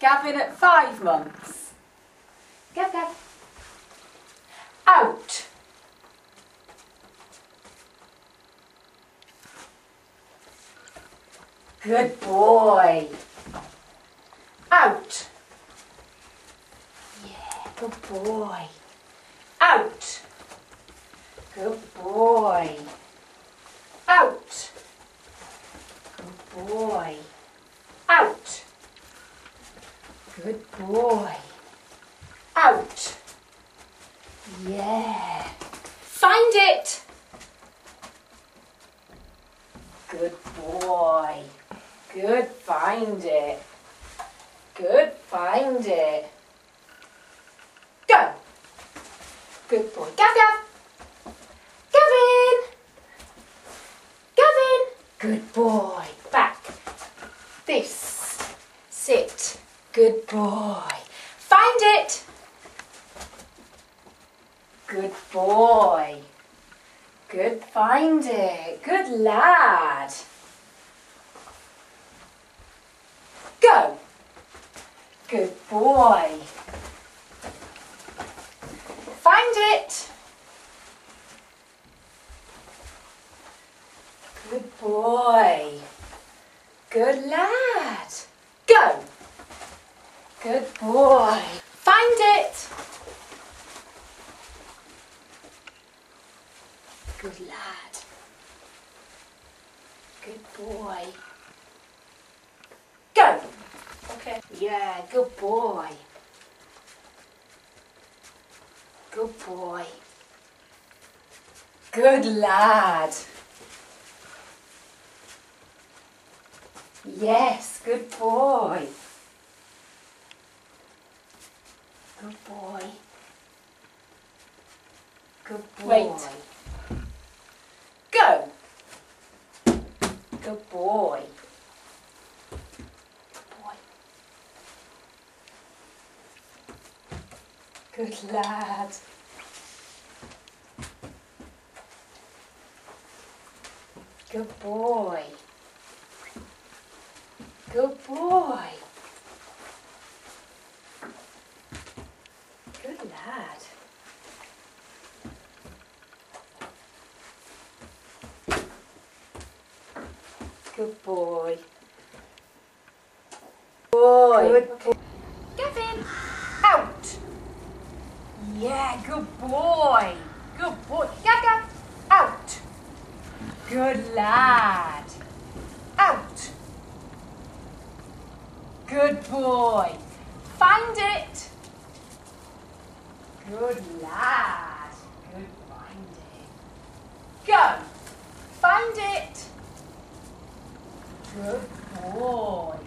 Gavin at 5 months. Gav. Out. Good boy. Out. Yeah, good boy. Out. Good boy. Out. Good boy. Out. Good boy. Out. Yeah. Find it. Good boy. Good, find it. Good, find it. Go. Good boy. Gav. Gavin. Gavin. Good boy. Back. This. Sit. Good boy. Find it. Good boy. Good, find it. Good lad. Go. Good boy. Find it. Good boy. Good lad. Go. Good boy. Find it. Good lad. Good boy. Go. Okay. Yeah, good boy. Good boy. Good lad. Yes, good boy. Good boy. Good boy. Wait. Go. Good boy. Good boy. Good lad. Good boy. Good boy. Good lad. Good boy. Good boy. Gavin, out. Yeah, good boy. Good boy. Gaga, out. Good lad. Out. Good boy. Find it. Good lad. Good, find it. Go. Find it. Good boy.